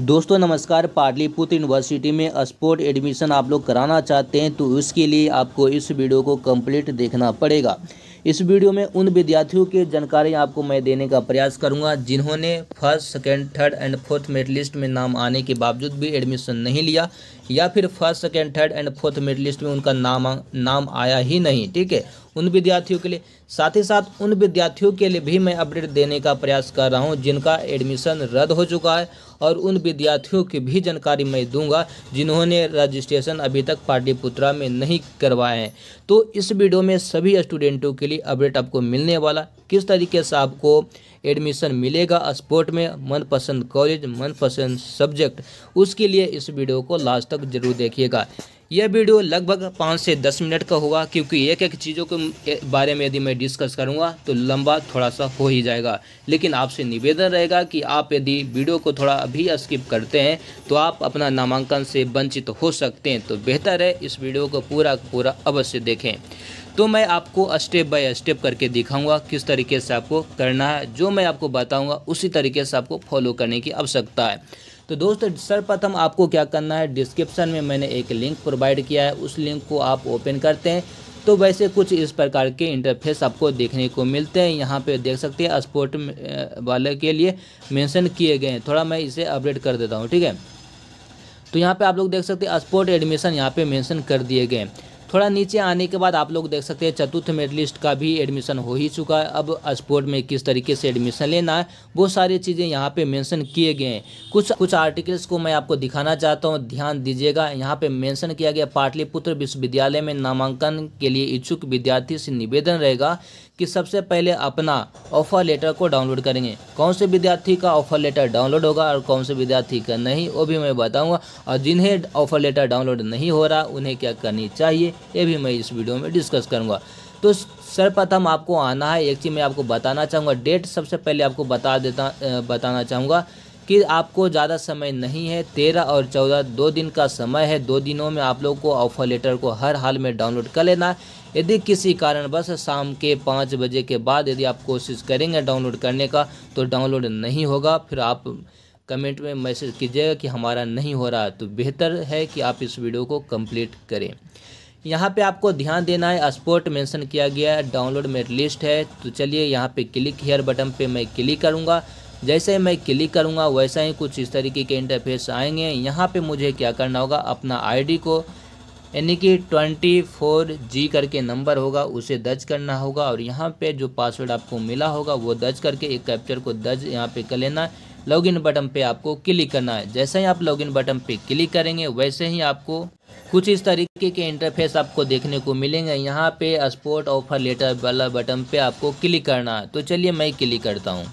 दोस्तों नमस्कार। पाटलिपुत्र यूनिवर्सिटी में स्पोर्ट एडमिशन आप लोग कराना चाहते हैं तो उसके लिए आपको इस वीडियो को कंप्लीट देखना पड़ेगा। इस वीडियो में उन विद्यार्थियों की जानकारी आपको मैं देने का प्रयास करूंगा जिन्होंने first, second, third and fourth merit list में नाम आने के बावजूद भी एडमिशन नहीं लिया या फिर first, second, third and fourth merit list में उनका नाम आया ही नहीं। ठीक है, उन विद्यार्थियों के लिए, साथ ही साथ उन विद्यार्थियों के लिए भी मैं अपडेट देने का प्रयास कर रहा हूं जिनका एडमिशन रद्द हो चुका है, और उन विद्यार्थियों की भी जानकारी मैं दूंगा जिन्होंने रजिस्ट्रेशन अभी तक पाटलिपुत्रा में नहीं करवाए हैं। तो इस वीडियो में सभी स्टूडेंटों के लिए अपडेट आपको मिलने वाला, किस तरीके से आपको एडमिशन मिलेगा स्पोर्ट में, मनपसंद कॉलेज, मनपसंद सब्जेक्ट, उसके लिए इस वीडियो को लास्ट तक जरूर देखिएगा। यह वीडियो लगभग 5 से 10 मिनट का होगा क्योंकि एक एक चीज़ों के बारे में यदि मैं डिस्कस करूंगा तो लंबा थोड़ा सा हो ही जाएगा। लेकिन आपसे निवेदन रहेगा कि आप यदि वीडियो को थोड़ा अभी स्किप करते हैं तो आप अपना नामांकन से वंचित हो सकते हैं। तो बेहतर है इस वीडियो को पूरा अवश्य देखें। तो मैं आपको स्टेप बाय स्टेप करके दिखाऊंगा किस तरीके से आपको करना है। जो मैं आपको बताऊंगा उसी तरीके से आपको फॉलो करने की आवश्यकता है। तो दोस्तों सर्वप्रथम आपको क्या करना है, डिस्क्रिप्शन में मैंने एक लिंक प्रोवाइड किया है, उस लिंक को आप ओपन करते हैं तो वैसे कुछ इस प्रकार के इंटरफेस आपको देखने को मिलते हैं। यहाँ पे देख सकते हैं स्पोर्ट वाले के लिए मेंशन किए गए हैं। थोड़ा मैं इसे अपडेट कर देता हूँ। ठीक है, तो यहाँ पे आप लोग देख सकते हैं स्पोर्ट एडमिशन यहाँ पे मेंशन कर दिए गए हैं। थोड़ा नीचे आने के बाद आप लोग देख सकते हैं चतुर्थ मेरिट लिस्ट का भी एडमिशन हो ही चुका है। अब स्पोर्ट में किस तरीके से एडमिशन लेना है वो सारी चीज़ें यहाँ पे मेंशन किए गए हैं। कुछ आर्टिकल्स को मैं आपको दिखाना चाहता हूँ, ध्यान दीजिएगा। यहाँ पे मेंशन किया गया, पाटलिपुत्र विश्वविद्यालय में नामांकन के लिए इच्छुक विद्यार्थी से निवेदन रहेगा कि सबसे पहले अपना ऑफर लेटर को डाउनलोड करेंगे। कौन से विद्यार्थी का ऑफर लेटर डाउनलोड होगा और कौन से विद्यार्थी का नहीं, वो भी मैं बताऊंगा। और जिन्हें ऑफर लेटर डाउनलोड नहीं हो रहा उन्हें क्या करनी चाहिए ये भी मैं इस वीडियो में डिस्कस करूंगा। तो सर्वप्रथम आपको आना है। एक चीज़ मैं आपको बताना चाहूँगा, डेट सबसे पहले आपको बताना चाहूँगा कि आपको ज़्यादा समय नहीं है, 13 और 14 2 दिन का समय है। 2 दिनों में आप लोग को ऑफर लेटर को हर हाल में डाउनलोड कर लेना है। यदि किसी कारणवश शाम के 5 बजे के बाद यदि आप कोशिश करेंगे डाउनलोड करने का तो डाउनलोड नहीं होगा, फिर आप कमेंट में मैसेज कीजिएगा कि हमारा नहीं हो रहा। तो बेहतर है कि आप इस वीडियो को कंप्लीट करें। यहाँ पे आपको ध्यान देना है, स्पोर्ट मेंशन किया गया है, डाउनलोड मेरिट लिस्ट है। तो चलिए यहाँ पे क्लिक हियर बटन पे मैं क्लिक करूँगा। जैसे मैं क्लिक करूँगा वैसा ही कुछ इस तरीके के इंटरफेस आएंगे। यहाँ पे मुझे क्या करना होगा, अपना आईडी को यानी कि 24G करके नंबर होगा उसे दर्ज करना होगा, और यहाँ पे जो पासवर्ड आपको मिला होगा वो दर्ज करके एक कैप्चर को दर्ज यहाँ पे कर लेना है। लॉगिन बटन पे आपको क्लिक करना है। जैसे ही आप लॉगिन बटन पे क्लिक करेंगे वैसे ही आपको कुछ इस तरीके के इंटरफेस आपको देखने को मिलेंगे। यहाँ पे स्पोर्ट ऑफर लेटर वाला बटन पे आपको क्लिक करना है। तो चलिए मैं क्लिक करता हूँ।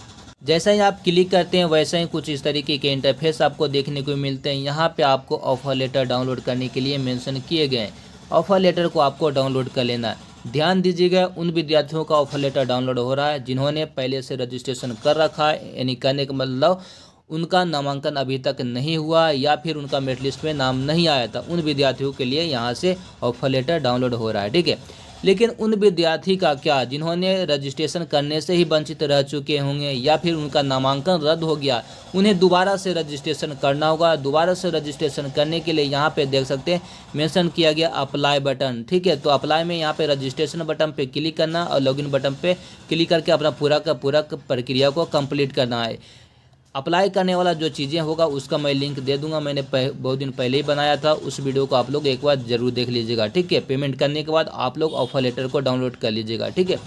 जैसा ही आप क्लिक करते हैं वैसे ही कुछ इस तरीके के इंटरफेस आपको देखने को मिलते हैं। यहाँ पे आपको ऑफर लेटर डाउनलोड करने के लिए मेंशन किए गए हैं। ऑफर लेटर को आपको डाउनलोड कर लेना है। ध्यान दीजिएगा, उन विद्यार्थियों का ऑफर लेटर डाउनलोड हो रहा है जिन्होंने पहले से रजिस्ट्रेशन कर रखा है, यानी करने का मतलब उनका नामांकन अभी तक नहीं हुआ या फिर उनका मेरिट लिस्ट में नाम नहीं आया था। उन विद्यार्थियों के लिए यहाँ से ऑफर लेटर डाउनलोड हो रहा है। ठीक है, लेकिन उन विद्यार्थी का क्या जिन्होंने रजिस्ट्रेशन करने से ही वंचित रह चुके होंगे या फिर उनका नामांकन रद्द हो गया, उन्हें दोबारा से रजिस्ट्रेशन करना होगा। दोबारा से रजिस्ट्रेशन करने के लिए यहाँ पे देख सकते हैं मेंशन किया गया अप्लाई बटन। ठीक है, तो अप्लाई में यहाँ पे रजिस्ट्रेशन बटन पे क्लिक करना और लॉगिन बटन पे क्लिक करके अपना पूरा प्रक्रिया को कंप्लीट करना है। अप्लाई करने वाला जो चीज़ें होगा उसका मैं लिंक दे दूंगा, मैंने बहुत दिन पहले ही बनाया था। उस वीडियो को आप लोग एक बार जरूर देख लीजिएगा। ठीक है, पेमेंट करने के बाद आप लोग ऑफर लेटर को डाउनलोड कर लीजिएगा। ठीक है,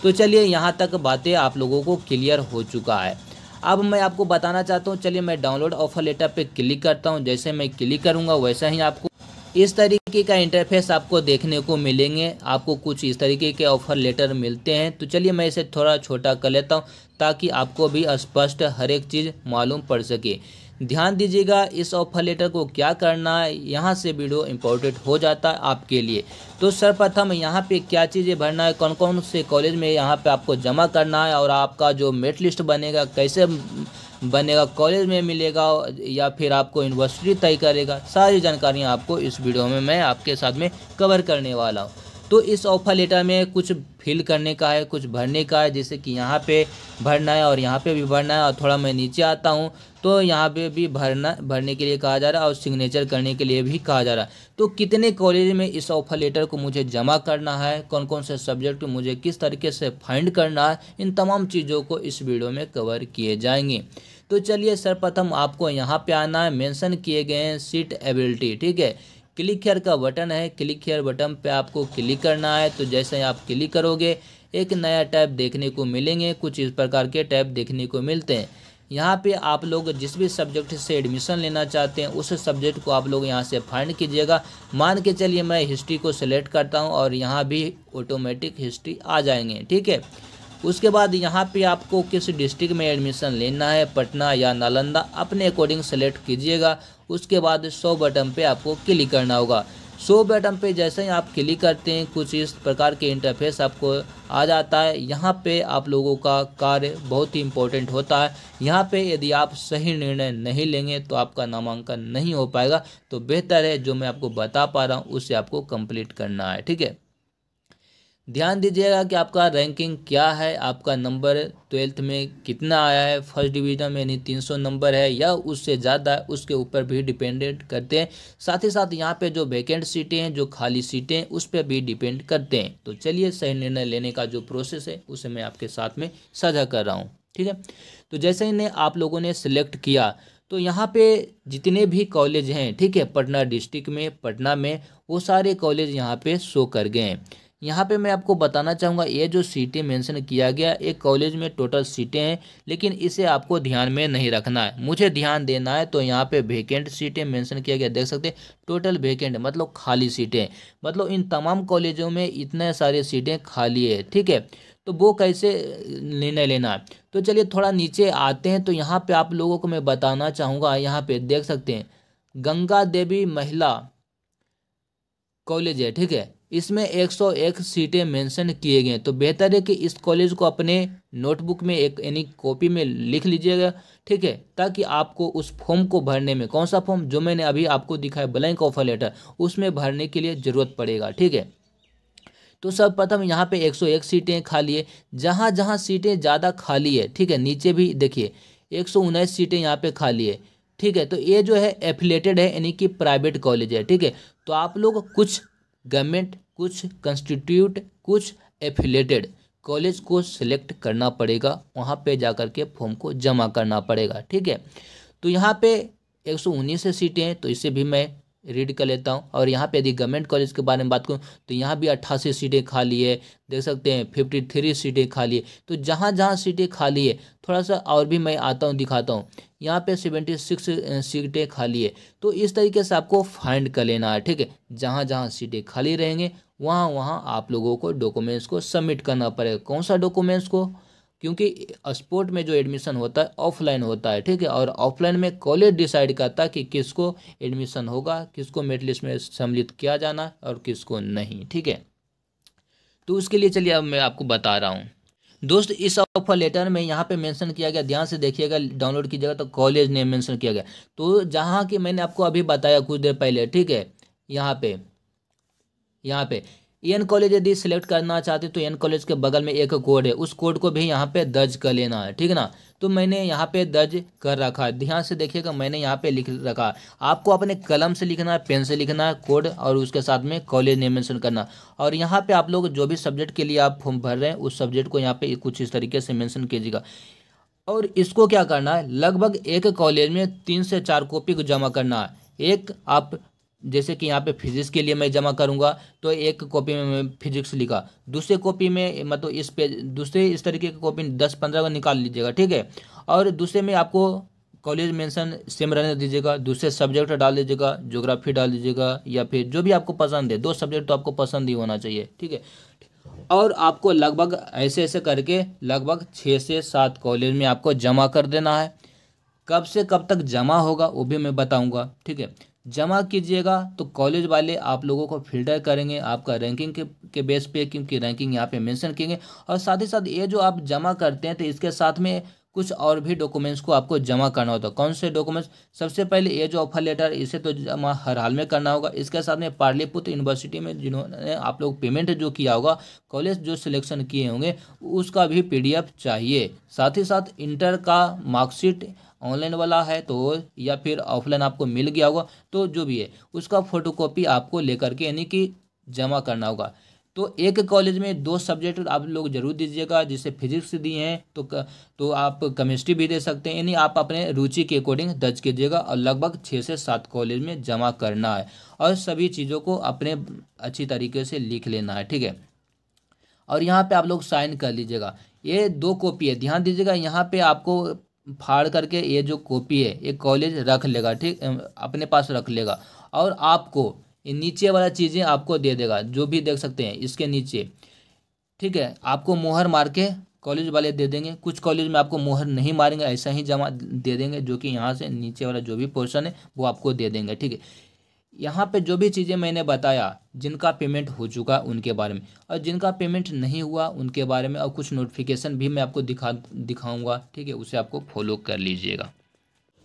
तो चलिए यहाँ तक बातें आप लोगों को क्लियर हो चुका है। अब मैं आपको बताना चाहता हूँ, चलिए मैं डाउनलोड ऑफर लेटर पर क्लिक करता हूँ। जैसे मैं क्लिक करूँगा वैसा ही आपको इस तरीके का इंटरफेस आपको देखने को मिलेंगे। आपको कुछ इस तरीके के ऑफर लेटर मिलते हैं। तो चलिए मैं इसे थोड़ा छोटा कर लेता हूं ताकि आपको भी स्पष्ट हर एक चीज़ मालूम पड़ सके। ध्यान दीजिएगा, इस ऑफर लेटर को क्या करना है, यहाँ से वीडियो इम्पोर्टेंट हो जाता है आपके लिए। तो सर्वप्रथम यहाँ पे क्या चीज़ें भरना है, कौन कौन से कॉलेज में यहाँ पे आपको जमा करना है, और आपका जो मेरिट लिस्ट बनेगा कैसे बनेगा, कॉलेज में मिलेगा या फिर आपको यूनिवर्सिटी तय करेगा, सारी जानकारियाँ आपको इस वीडियो में मैं आपके साथ में कवर करने वाला हूँ। तो इस ऑफर लेटर में कुछ फिल करने का है, कुछ भरने का है, जैसे कि यहाँ पे भरना है और यहाँ पे भी भरना है। और थोड़ा मैं नीचे आता हूँ तो यहाँ पे भी भरने के लिए कहा जा रहा है और सिग्नेचर करने के लिए भी कहा जा रहा है। तो कितने कॉलेज में इस ऑफर लेटर को मुझे जमा करना है, कौन कौन से सब्जेक्ट मुझे किस तरीके से फाइंड करना है, इन तमाम चीज़ों को इस वीडियो में कवर किए जाएंगे। तो चलिए सर्वप्रथम आपको यहाँ पे आना है, मेंशन किए गए हैं सीट एबिलिटी, ठीक है। क्लिक हियर का बटन है, क्लिक हियर बटन पे आपको क्लिक करना है। तो जैसे ही आप क्लिक करोगे एक नया टैब देखने को मिलेंगे, कुछ इस प्रकार के टैब देखने को मिलते हैं। यहाँ पे आप लोग जिस भी सब्जेक्ट से एडमिशन लेना चाहते हैं उस सब्जेक्ट को आप लोग यहाँ से फाइंड कीजिएगा। मान के चलिए मैं हिस्ट्री को सिलेक्ट करता हूँ और यहाँ भी ऑटोमेटिक हिस्ट्री आ जाएंगे, ठीक है। उसके बाद यहाँ पे आपको किस डिस्ट्रिक्ट में एडमिशन लेना है, पटना या नालंदा, अपने अकॉर्डिंग सेलेक्ट कीजिएगा। उसके बाद 100 बटन पे आपको क्लिक करना होगा। 100 बटन पे जैसे ही आप क्लिक करते हैं कुछ इस प्रकार के इंटरफेस आपको आ जाता है। यहाँ पे आप लोगों का कार्य बहुत ही इम्पोर्टेंट होता है। यहाँ पे यदि आप सही निर्णय नहीं लेंगे तो आपका नामांकन नहीं हो पाएगा। तो बेहतर है जो मैं आपको बता पा रहा हूँ उससे आपको कंप्लीट करना है, ठीक है। ध्यान दीजिएगा कि आपका रैंकिंग क्या है, आपका नंबर 12th में कितना आया है, फर्स्ट डिवीज़न में यानी 300 नंबर है या उससे ज़्यादा है, उसके ऊपर भी डिपेंडेंट करते हैं। साथ ही साथ यहाँ पे जो वैकेंट सीटें हैं, जो खाली सीटें हैं, उस पर भी डिपेंड करते हैं। तो चलिए सही निर्णय लेने का जो प्रोसेस है उसे मैं आपके साथ में साझा कर रहा हूँ, ठीक है। तो जैसे ही आप लोगों ने सिलेक्ट किया तो यहाँ पे जितने भी कॉलेज हैं, ठीक है, पटना डिस्ट्रिक्ट में, पटना में, वो सारे कॉलेज यहाँ पे शो कर गए हैं। यहाँ पे मैं आपको बताना चाहूँगा ये जो सीटें मेंशन किया गया, एक कॉलेज में टोटल सीटें हैं, लेकिन इसे आपको ध्यान में नहीं रखना है, मुझे ध्यान देना है। तो यहाँ पे वेकेंट सीटें मेंशन किया गया, देख सकते हैं, टोटल वेकेंट मतलब खाली सीटें, मतलब इन तमाम कॉलेजों में इतने सारे सीटें खाली है, ठीक है। तो वो कैसे निर्णय लेना है, तो चलिए थोड़ा नीचे आते हैं। तो यहाँ पे आप लोगों को मैं बताना चाहूँगा, यहाँ पे देख सकते हैं गंगा देवी महिला कॉलेज है, ठीक है, इसमें 101 सीटें मेंशन किए गए हैं। तो बेहतर है कि इस कॉलेज को अपने नोटबुक में एक यानी कॉपी में लिख लीजिएगा, ठीक है, ताकि आपको उस फॉर्म को भरने में, कौन सा फॉर्म, जो मैंने अभी आपको दिखाया ब्लैंक ऑफर लेटर, उसमें भरने के लिए ज़रूरत पड़ेगा, ठीक है। तो सर्वप्रथम यहाँ पे 101 सीटें खाली है। जहाँ जहाँ सीटें ज़्यादा खाली है, ठीक है, नीचे भी देखिए 119 सीटें यहाँ पे खाली है, ठीक है। तो ये जो है एफिलेटेड है यानी कि प्राइवेट कॉलेज है, ठीक है। तो आप लोग कुछ गवर्नमेंट, कुछ कंस्टिट्यूट, कुछ एफिलेटेड कॉलेज को सिलेक्ट करना पड़ेगा, वहाँ पे जा कर के फॉर्म को जमा करना पड़ेगा, ठीक है। तो यहाँ पे 119 सीटें हैं, तो इसे भी मैं रीड कर लेता हूँ। और यहाँ पे यदि गवर्नमेंट कॉलेज के बारे में बात करूँ तो यहाँ भी 88 सीटें खाली है, देख सकते हैं 53 सीटें खाली है। तो जहाँ जहाँ सीटें खाली है थोड़ा सा और भी मैं आता हूँ दिखाता हूँ, यहाँ पे 76 सीटें खाली है। तो इस तरीके से आपको फाइंड कर लेना है, ठीक है। जहाँ जहाँ सीटें खाली रहेंगे वहाँ वहाँ आप लोगों को डॉक्यूमेंट्स को सबमिट करना पड़ेगा। कौन सा डॉक्यूमेंट्स को, क्योंकि स्पोर्ट में जो एडमिशन होता है ऑफलाइन होता है, ठीक है, और ऑफलाइन में कॉलेज डिसाइड करता है कि किसको एडमिशन होगा, किसको मेरिट लिस्ट में सम्मिलित किया जाना और किसको नहीं, ठीक है। तो उसके लिए चलिए अब मैं आपको बता रहा हूँ दोस्त, इस ऑफर लेटर में यहाँ पे मेंशन किया गया, ध्यान से देखिएगा, डाउनलोड कीजिएगा तो कॉलेज नेम मेंशन किया गया। तो जहाँ की मैंने आपको अभी बताया कुछ देर पहले, ठीक है, यहाँ पे एन कॉलेज यदि सिलेक्ट करना चाहते तो एन कॉलेज के बगल में एक कोड है, उस कोड को भी यहाँ पे दर्ज कर लेना है, ठीक है ना। तो मैंने यहाँ पे दर्ज कर रखा है, ध्यान से देखिएगा, मैंने यहाँ पे लिख रखा है। आपको अपने कलम से लिखना है, पेन से लिखना है कोड, और उसके साथ में कॉलेज नेम मेंशन करना। और यहाँ पे आप लोग जो भी सब्जेक्ट के लिए आप फॉर्म भर रहे हैं उस सब्जेक्ट को यहाँ पे कुछ इस तरीके से मेंशन कीजिएगा। और इसको क्या करना है, लगभग एक कॉलेज में 3 से 4 कॉपी को जमा करना है। एक आप जैसे कि यहाँ पे फिजिक्स के लिए मैं जमा करूँगा तो एक कॉपी में मैं फिजिक्स लिखा, दूसरे कॉपी में मतलब इस पे दूसरे इस तरीके की कॉपी 10-15 को निकाल लीजिएगा, ठीक है। और दूसरे में आपको कॉलेज मेंशन सेम रहने दीजिएगा, दूसरे सब्जेक्ट डाल दीजिएगा, ज्योग्राफी डाल दीजिएगा या फिर जो भी आपको पसंद है, 2 सब्जेक्ट तो आपको पसंद ही होना चाहिए, ठीक है। और आपको लगभग ऐसे ऐसे करके लगभग 6 से 7 कॉलेज में आपको जमा कर देना है। कब से कब तक जमा होगा वो भी मैं बताऊंगा, ठीक है। जमा कीजिएगा तो कॉलेज वाले आप लोगों को फिल्टर करेंगे आपका रैंकिंग के बेस पे, क्योंकि रैंकिंग यहाँ पे मेंशन करेंगे। और साथ ही साथ ये जो आप जमा करते हैं तो इसके साथ में कुछ और भी डॉक्यूमेंट्स को आपको जमा करना होता है। कौन से डॉक्यूमेंट्स? सबसे पहले ये जो ऑफर लेटर, इसे तो जमा हर हाल में करना होगा। इसके साथ में पाटलिपुत्र यूनिवर्सिटी में जिन्होंने आप लोग पेमेंट जो किया होगा, कॉलेज जो सिलेक्शन किए होंगे, उसका भी PDF चाहिए। साथ ही साथ इंटर का मार्कशीट ऑनलाइन वाला है तो, या फिर ऑफलाइन आपको मिल गया होगा, तो जो भी है उसका फोटोकॉपी आपको लेकर के यानी कि जमा करना होगा। तो एक कॉलेज में 2 सब्जेक्ट आप लोग जरूर दीजिएगा। जैसे फिजिक्स दिए हैं तो आप केमिस्ट्री भी दे सकते हैं, यानी आप अपने रुचि के अकॉर्डिंग दर्ज कीजिएगा। और लगभग 6 से 7 कॉलेज में जमा करना है और सभी चीज़ों को अपने अच्छी तरीके से लिख लेना है, ठीक है। और यहाँ पे आप लोग साइन कर लीजिएगा। ये 2 कॉपी है, ध्यान दीजिएगा। यहाँ पे आपको फाड़ करके ये जो कॉपी है ये कॉलेज रख लेगा, ठीक, अपने पास रख लेगा। और आपको ये नीचे वाला चीज़ें आपको दे देगा, जो भी देख सकते हैं इसके नीचे, ठीक है। आपको मोहर मार के कॉलेज वाले दे देंगे। कुछ कॉलेज में आपको मोहर नहीं मारेंगे, ऐसा ही जमा दे देंगे, जो कि यहाँ से नीचे वाला जो भी पोर्शन है वो आपको दे देंगे, ठीक है। यहाँ पे जो भी चीज़ें मैंने बताया, जिनका पेमेंट हो चुका उनके बारे में, और जिनका पेमेंट नहीं हुआ उनके बारे में, और कुछ नोटिफिकेशन भी मैं आपको दिखाऊंगा, ठीक है। उसे आपको फॉलो कर लीजिएगा।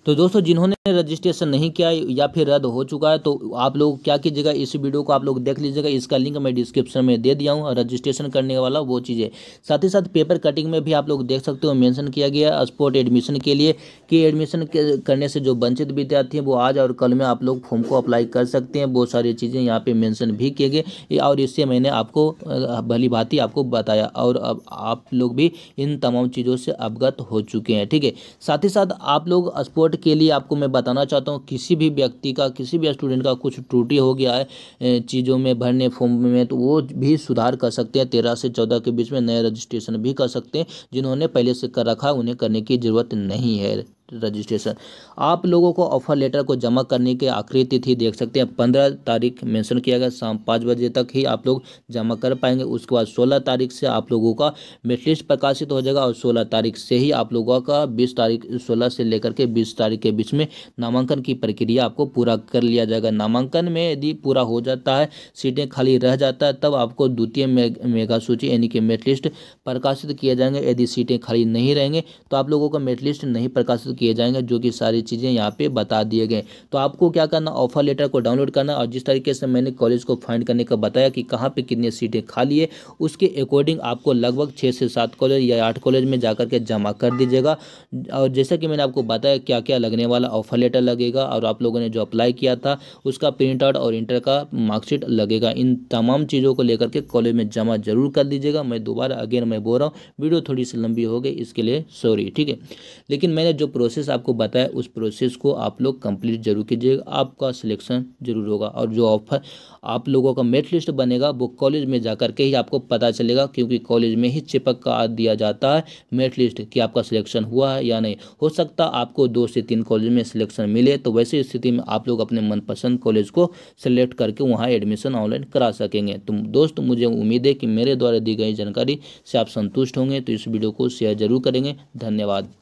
तो दोस्तों, जिन्होंने रजिस्ट्रेशन नहीं किया या फिर रद्द हो चुका है, तो आप लोग क्या कीजिएगा, इस वीडियो को आप लोग देख लीजिएगा। इसका लिंक मैं डिस्क्रिप्शन में दे दिया हूँ, रजिस्ट्रेशन करने वाला वो चीज़ें। साथ ही साथ पेपर कटिंग में भी आप लोग देख सकते हो, मेंशन किया गया है स्पोर्ट एडमिशन के लिए कि एडमिशन करने से जो वंचित विद्यार्थी हैं वो आज और कल में आप लोग फॉर्म को अप्लाई कर सकते हैं। बहुत सारी चीज़ें यहाँ पर मेंशन भी किए गए, और इससे मैंने आपको भली भांति आपको बताया, और अब आप लोग भी इन तमाम चीज़ों से अवगत हो चुके हैं, ठीक है। साथ ही साथ आप लोग स्पोर्ट के लिए आपको मैं बताना चाहता हूँ, किसी भी व्यक्ति का, किसी भी स्टूडेंट का कुछ त्रुटि हो गया है चीज़ों में भरने फॉर्म में, तो वो भी सुधार कर सकते हैं। 13 से 14 के बीच में नया रजिस्ट्रेशन भी कर सकते हैं। जिन्होंने पहले से कर रखा उन्हें करने की ज़रूरत नहीं है रजिस्ट्रेशन। आप लोगों को ऑफर लेटर को जमा करने की आखिरी तिथि देख सकते हैं, 15 तारीख मेंशन किया गया, शाम 5 बजे तक ही आप लोग जमा कर पाएंगे। उसके बाद 16 तारीख से आप लोगों का मेरिट लिस्ट प्रकाशित हो जाएगा, और 16 तारीख से ही आप लोगों का 20 तारीख 16 से लेकर के 20 तारीख के बीच में नामांकन की प्रक्रिया आपको पूरा कर लिया जाएगा। नामांकन में यदि पूरा हो जाता है, सीटें खाली रह जाता है, तब आपको द्वितीय मेगा सूची यानी कि मेरिट लिस्ट प्रकाशित किए जाएंगे। यदि सीटें खाली नहीं रहेंगे तो आप लोगों का मेरिट लिस्ट नहीं प्रकाशित किए जाएंगे, जो कि सारी चीज़ें यहाँ पे बता दिए गए। तो आपको क्या करना, ऑफर लेटर को डाउनलोड करना, और जिस तरीके से मैंने कॉलेज को फाइंड करने का बताया कि कहाँ पे कितनी सीटें खाली है, उसके अकॉर्डिंग आपको लगभग 6 से 7 कॉलेज या 8 कॉलेज में जाकर के जमा कर दीजिएगा। और जैसा कि मैंने आपको बताया क्या क्या लगने वाला, ऑफर लेटर लगेगा, और आप लोगों ने जो अप्लाई किया था उसका प्रिंट आउट और इंटर का मार्कशीट लगेगा। इन तमाम चीज़ों को लेकर के कॉलेज में जमा जरूर कर दीजिएगा। मैं दोबारा अगेन मैं बोल रहा हूँ, वीडियो थोड़ी सी लंबी हो गई, इसके लिए सॉरी, ठीक है। लेकिन मैंने जो प्रोसेस आपको बताया उस प्रोसेस को आप लोग कंप्लीट जरूर कीजिएगा, आपका सिलेक्शन जरूर होगा। और जो ऑफर आप लोगों का मेरिट लिस्ट बनेगा वो कॉलेज में जाकर के ही आपको पता चलेगा, क्योंकि कॉलेज में ही चिपक कर दिया जाता है मेरिट लिस्ट कि आपका सिलेक्शन हुआ है या नहीं। हो सकता आपको 2 से 3 कॉलेज में सिलेक्शन मिले, तो वैसी स्थिति में आप लोग अपने मनपसंद कॉलेज को सिलेक्ट करके वहाँ एडमिशन ऑनलाइन करा सकेंगे। तो दोस्त, मुझे उम्मीद है कि मेरे द्वारा दी गई जानकारी से आप संतुष्ट होंगे, तो इस वीडियो को शेयर जरूर करेंगे। धन्यवाद।